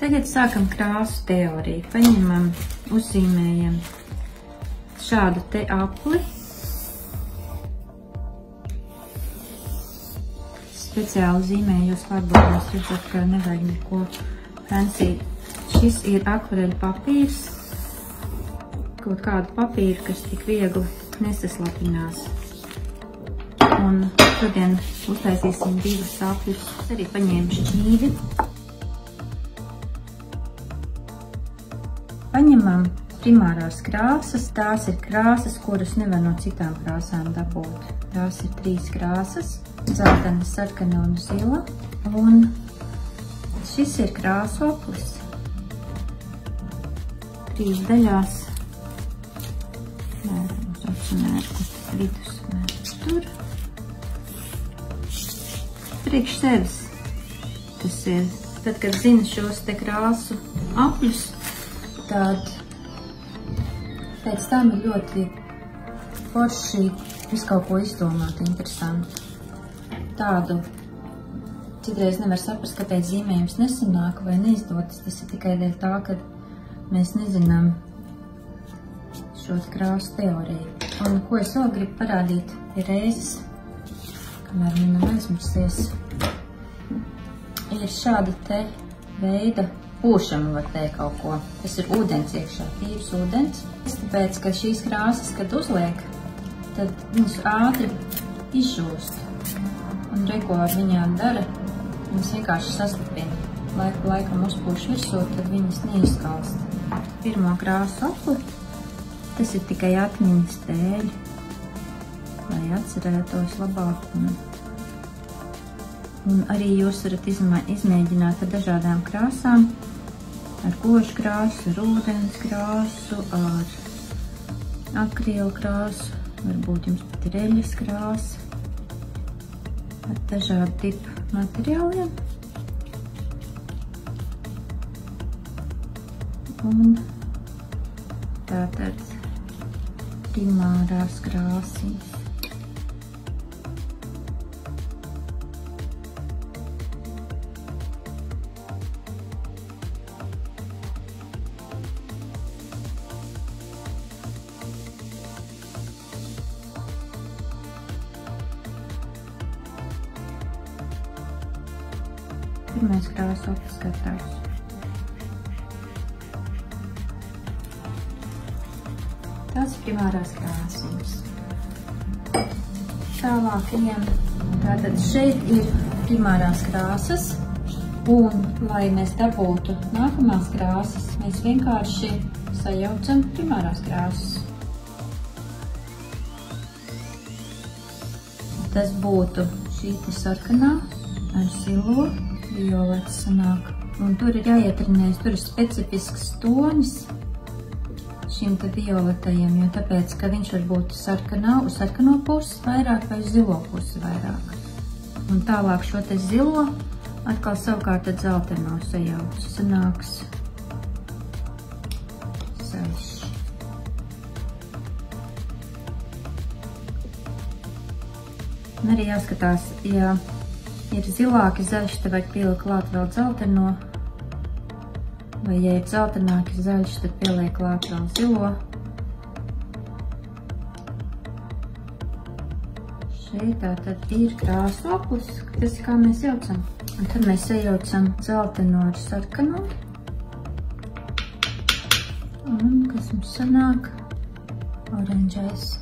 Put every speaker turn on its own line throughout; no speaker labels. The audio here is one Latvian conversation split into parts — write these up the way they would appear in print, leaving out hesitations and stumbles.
Tagad sākam krāsu teoriju. Paņemam, uzzīmējam šādu te apli. Speciāli zīmējos klātbūtnēs, redzat, ka nevajag neko fancy. Šis ir akvareļu papīrs, kaut kādu papīru, kas tik viegli nesaslapinās. Un šodien uztaisīsim divas apļus. Es arī paņēmu šķīvi. Paņemam primārās krāsas. Tās ir krāsas, kuras nevar no citām krāsām dabūt. Tās ir 3 krāsas. Zeltaina, sarkana un zila. Un šis ir krāsu aplis. 3 daļās. Mēram uz mērku, vidus mērku tur. Priekš sevis tas ir. Tad, kad zini šos te krāsu apļus, tad pēc tam ir ļoti forši visu kaut ko izdomāt, interesanti. Tādu citreiz nevar saprast, kāpēc zīmējums nesanāk vai neizdodas. Tas ir tikai dēļ tā, ka mēs nezinām šo krāsu teoriju. Un ko es vēl gribu parādīt, ir reizes, kamēr man nav aizmirsies, ir šāda te veida pūšana, var teikt kaut ko. Tas ir ūdens iekšā, tīrs ūdens. Tāpēc, ka šīs krāsas, kad uzliek, tad viņas ātri izžūst. Un ko ar viņām dara, viņas vienkārši saslapina. Laiku laikam uzpūš virsū, tad viņas neizkalst. Pirmo krāsu apli, tas ir tikai atmiņas dēļ, lai atcerētos labāk. Un arī jūs varat izmēģināt ar dažādām krāsām, ar kožu krāsu, ar ūdens krāsu, ar akrilu krāsu, varbūt jums pat ir eļas krāsa, ar dažādu tipu materiāliem. Un tātad primārās krāsīs. Pirmais krāsu aplis gatavs. Tās ir primārās krāsības. Tālāk ejam. Tātad šeit ir primārās krāsas, un, lai mēs dabūtu nākamās krāsas, mēs vienkārši sajaucam primārās krāsas. Tas būtu šī sarkanā ar zilo. Violets sanāk. Un tur ir jāietrinējas, tur ir specifisks tonis šim te violetajam, jo tāpēc, ka viņš var būt sarkanā, uz sarkano pusi vairāk vai uz zilo pusi vairāk. Un tālāk šo te zilo atkal savukārt tad zeltaino sajaucu. Sanāks zaļš. Un arī jāskatās, ja ir zilāki zaļš, tad vajag pielikt klāt vēl zeltaino, vai ja ir zeltaināki zaļš, tad pieliek klāt vēl zilo. Šeit tātad ir krāsu aplis, tas ir kā mēs jaucam. Un tad mēs sajaucam zeltaino ar sarkano. Un kas mums sanāk? Oranžais.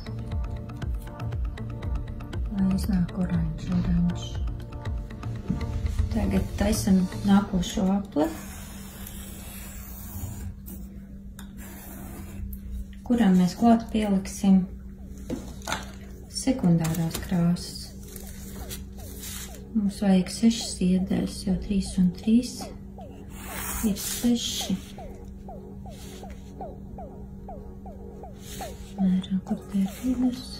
Lai iznāk oranžs. Tagad taisam nākošo apli, kuram mēs klāt pieliksim sekundārās krāsas. Mums vajag 6 iedaļas, jo 3 un 3 ir 6. Mēram, kur te ir vidus.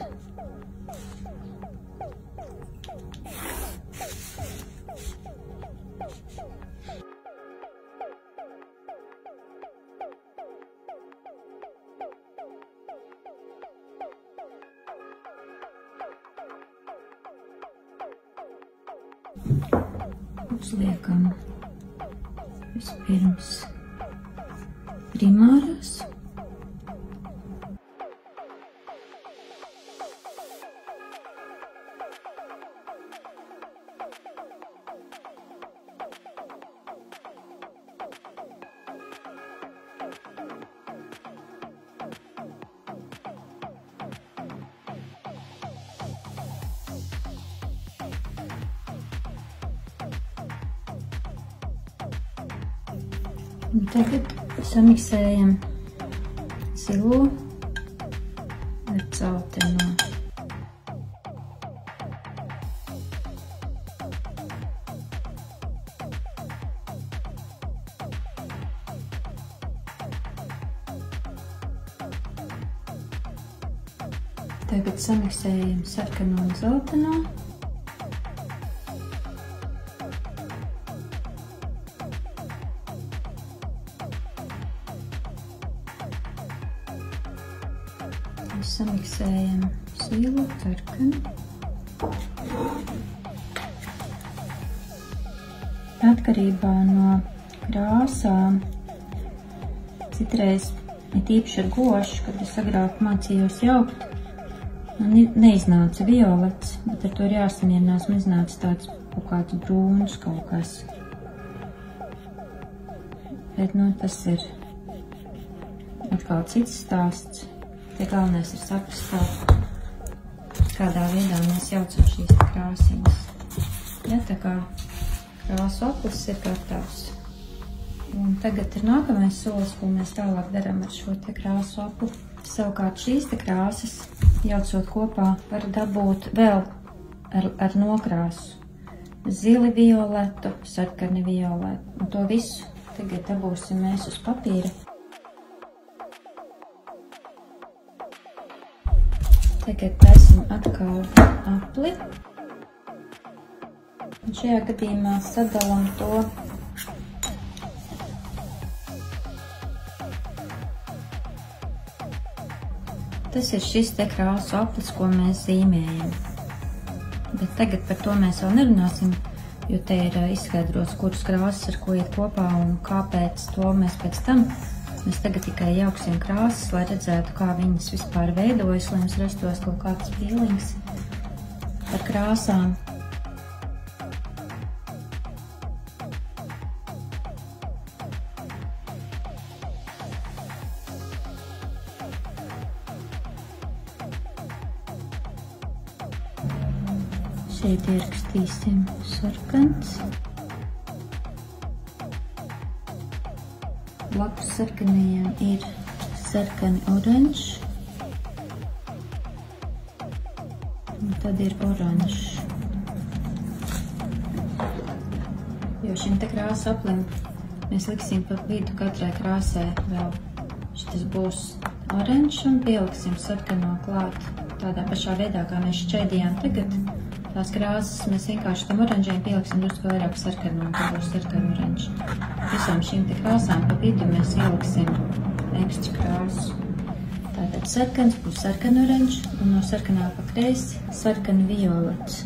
Uzliekam Vispirms primārās. Un tagad samiksējam zilo ar dzelteno. Tagad samiksējam sarkano un dzelteno. Samiksējam zilo, sarkanu. Atkarībā no krāsām citreiz ir īpaši ar gošu, kad es agrāk mācījos jaukt, man neiznāca violets, bet ar to ir jāsamierinās, man iznāca tāds kaut kāds brūns kaut kas. Bet, tas ir atkal cits stāsts. Te galvenais ir saprast, kādā veidā mēs jaucam šīs krāsiņas. Ja, tā kā krāsu aplis ir gatavs. Un tagad ir nākamais solis, ko mēs tālāk darām ar šo te krāsu apli. Savukārt šīs te krāsas, jaucot kopā, var dabūt vēl ar nokrāsu. Zili violetu, sarkani violetu. Un to visu tagad dabūsim mēs uz papīra. Tagad taisam atkal apli. Un šajā gadījumā sadalam to Tas ir šis te krāsu aplis, ko mēs zīmējam. Bet tagad par to mēs vēl nerunāsim, jo te ir izskaidrots, kuras krāsas ar ko iet kopā un kāpēc to mēs pēc tam. Mēs tagad tikai jauksim krāsas, lai redzētu, kā viņas vispār veidojas, lai mums rastos kaut kāds feelings par krāsām. Šeit ierakstīsim sarkans. Blakus sarkanajiem ir sarkani oranžs. Un tad ir oranžs. Jo šim te krāsu aplim mēs liksim pa vidu katrai krāsai vēl. Šitas būs oranžs un pieliksim sarkano klāt tādā pašā veidā, kā mēs šķaidījām tagad. Tās krāsas mēs vienkārši tam oranžiem pieliksim drusku vairāk sarkanu un tad būs sarkanu oranži. Visām šīm te krāsām pa vidu mēs ieliksim ekstra krāsu. Tātad sarkans būs sarkanu oranži un no sarkanā pa kreisi sarkanu violets.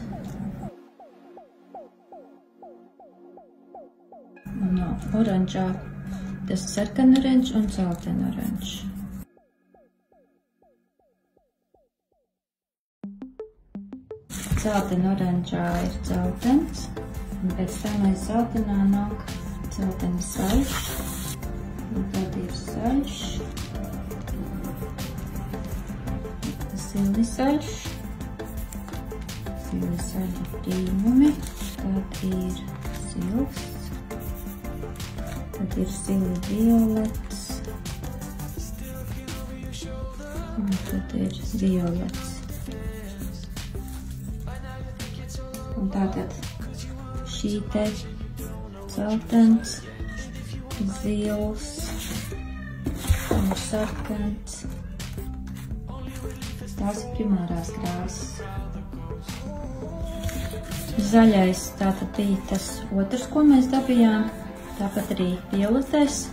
Un no oranžā tas sarkanu oranži un dzeltenu oranži. Dzeltena oranžā ir dzeltens, un pēc tam aiz dzeltenā nāk dzeltena saļš, un tad ir saļš, zili saļš, zili saļi brīnumi, tad ir silks, tad ir zili violets, un tad ir violets. Un tātad šī te dzeltens, zils un sarkans. Tās ir primārās krāsas. Zaļais tātad bija tas otrs, ko mēs dabījām. Tāpat arī violetais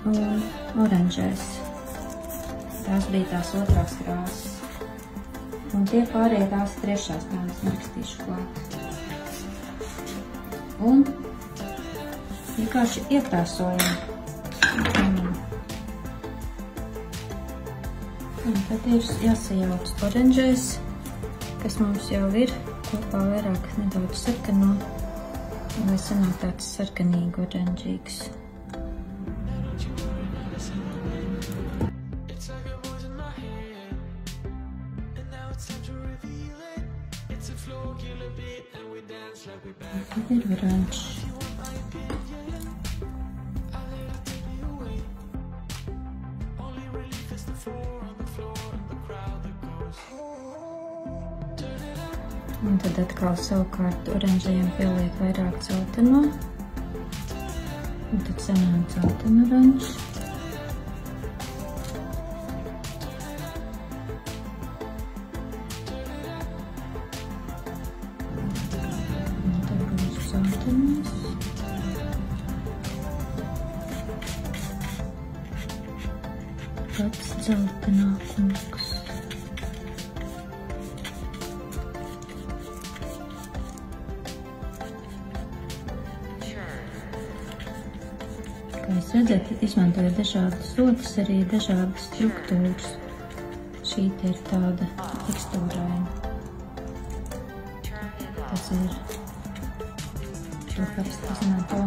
un oranžais. Tās bija tās otrās krāsas. Un tie pārējie tās trešās, tā es nerakstīšu klāt. un vienkārši iekrāsojam. Un tad ir jāsajauc oranžais, kas mums jau ir kopā vairāk nedaudz sarkano, lai sanāk tāds sarkanīgi oranžīgs. Tad ir oranžs. Un tad atkal savukārt oranžajiem pieliek vairāk dzelteno. Un tad sanāk dzeltenu oranžs. Un tad būs dzeltenos. Pats dzeltenākums. Kā jūs redzat, izmantoju dažādas sokas, arī dažādas struktūras. Šī ir tāda tekstūraina. Tas ir šo parasti izmanto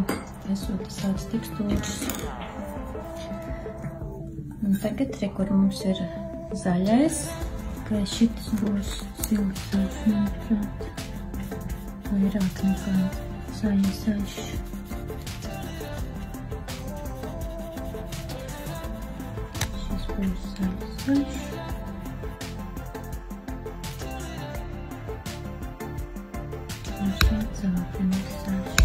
esot tādas tekstūras. Un tagad, kur mums ir zaļais, ka šitas būs silts, manuprāt, vairāk nekā zaļš. Būs zaļš. Un šeit dzeltenis zaļš.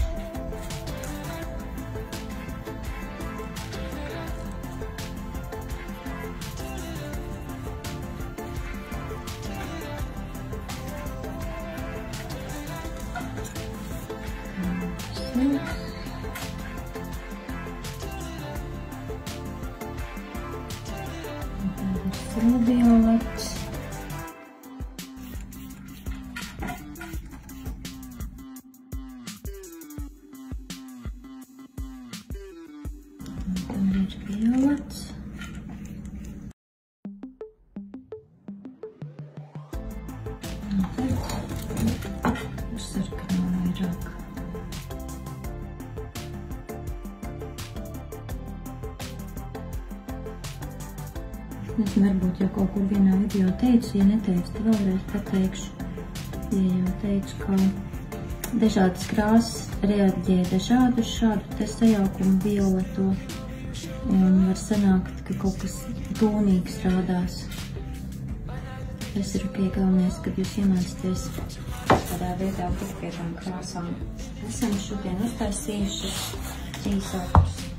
Violets. Un tam ir violets. Un tad ir sarkano vairāk. Es varbūt jau kaut kur vienā video teicu, ja neteicu, tad vēlreiz pateikšu. Ja jau teicu, ka dažādas krāsas reaģē dažādu uz šādu te sajaukumu violeto. Un var sanākt, ka kaut kas tūnīgs rādās. Tas ir ok, galvenais, kad jūs iemācāties tādā veidā būt pie tām krāsām. Esam šodien uztaisījuši 3 augļus.